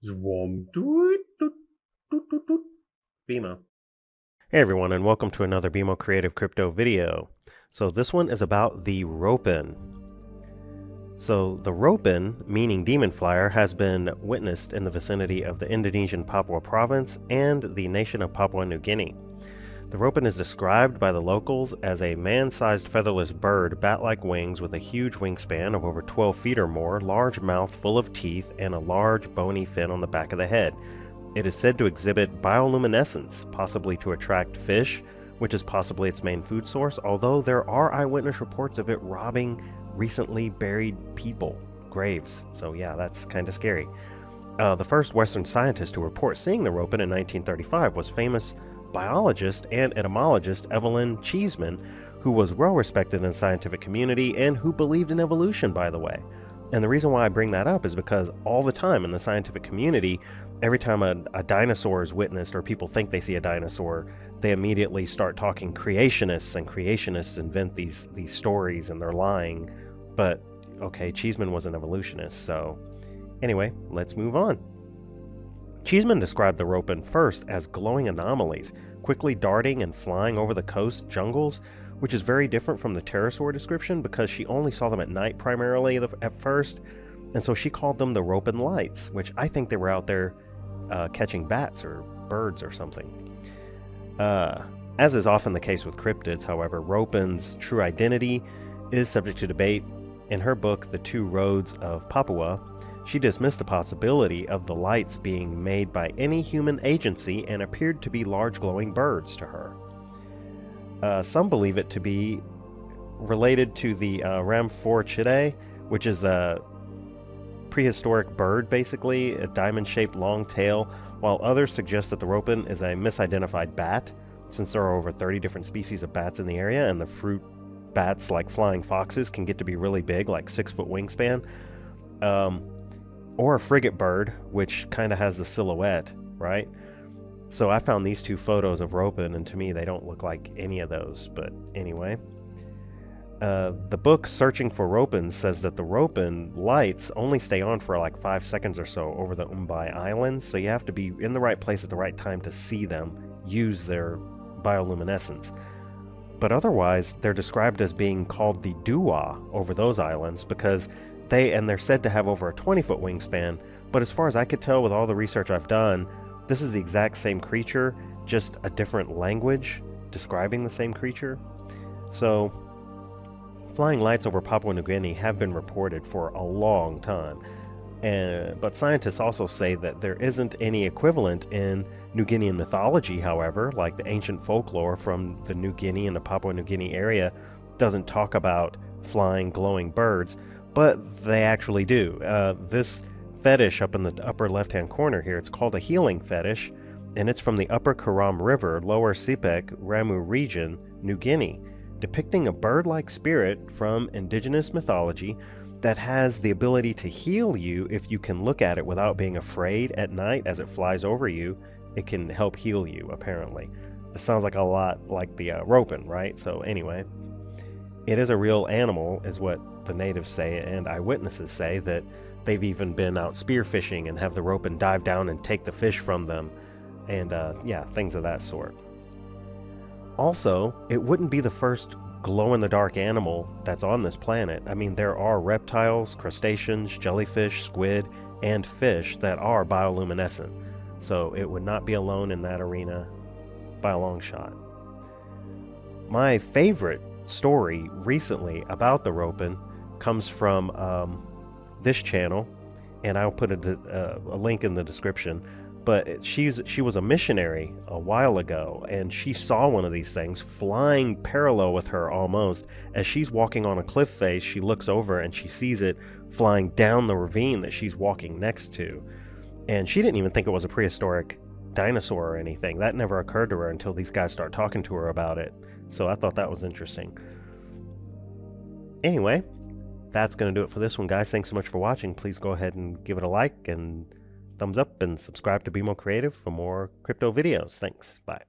Zwom. Doot, doot, doot, doot, doot. BMO. Hey everyone, and welcome to another BMO Creative crypto video. So this one is about the Ropen. So the Ropen, meaning demon flyer, has been witnessed in the vicinity of the Indonesian Papua province and the nation of Papua New Guinea. The Ropen is described by the locals as a man-sized featherless bird, bat-like wings with a huge wingspan of over 12 feet or more, large mouth full of teeth, and a large bony fin on the back of the head. It is said to exhibit bioluminescence, possibly to attract fish, which is possibly its main food source, although there are eyewitness reports of it robbing recently buried people, graves. So yeah, that's kind of scary. The first Western scientist to report seeing the Ropen in 1935 was famous biologist and entomologist Evelyn Cheeseman, who was well respected in the scientific community and who believed in evolution, by the way. And the reason why I bring that up is because all the time in the scientific community, every time a dinosaur is witnessed or people think they see a dinosaur, they immediately start talking creationists, and creationists invent these stories and they're lying. But okay, Cheeseman was an evolutionist, so anyway, let's move on. Cheeseman described the Ropen first as glowing anomalies, quickly darting and flying over the coast jungles, which is very different from the pterosaur description because she only saw them at night primarily at first, and so she called them the Ropen lights, which I think they were out there catching bats or birds or something. As is often the case with cryptids, however, Ropen's true identity is subject to debate. In her book, The Two Roads of Papua, she dismissed the possibility of the lights being made by any human agency and appeared to be large glowing birds to her. Some believe it to be related to the Ramphorchidae, which is a prehistoric bird, basically, a diamond-shaped long tail, while others suggest that the Ropen is a misidentified bat, since there are over 30 different species of bats in the area, and the fruit bats, like flying foxes, can get to be really big, like 6-foot wingspan. Or a frigate bird, which kind of has the silhouette, right? So I found these two photos of Ropen, and to me they don't look like any of those, but anyway. The book Searching for Ropen says that the Ropen lights only stay on for like 5 seconds or so over the Umbai Islands, so you have to be in the right place at the right time to see them use their bioluminescence. But otherwise, they're described as being called the Dua over those islands because they're said to have over a 20-foot wingspan, but as far as I could tell with all the research I've done, this is the exact same creature, just a different language describing the same creature. So, flying lights over Papua New Guinea have been reported for a long time, but scientists also say that there isn't any equivalent in New Guinean mythology, however, like the ancient folklore from the New Guinea and the Papua New Guinea area doesn't talk about flying, glowing birds, but they actually do. This fetish up in the upper left-hand corner here, it's called a healing fetish, and it's from the Upper Karam River, Lower Sepik, Ramu region, New Guinea, depicting a bird-like spirit from indigenous mythology that has the ability to heal you if you can look at it without being afraid at night as it flies over you. It can help heal you, apparently. It sounds like a lot like the Ropen, right? So anyway, it is a real animal, is what the natives say, and eyewitnesses say that they've even been out spearfishing and have the Ropen dive down and take the fish from them, and yeah, things of that sort. Also, it wouldn't be the first glow-in-the-dark animal that's on this planet. I mean, there are reptiles, crustaceans, jellyfish, squid, and fish that are bioluminescent, so it would not be alone in that arena by a long shot. My favorite story recently about the Ropen comes from this channel, and I'll put a link in the description. But she was a missionary a while ago, and she saw one of these things flying parallel with her almost. As she's walking on a cliff face, she looks over and she sees it flying down the ravine that she's walking next to. And she didn't even think it was a prehistoric dinosaur or anything. That never occurred to her until these guys start talking to her about it. So I thought that was interesting. Anyway, that's going to do it for this one, guys. Thanks so much for watching. Please go ahead and give it a like and thumbs up and subscribe to BMO Creative for more crypto videos. Thanks. Bye.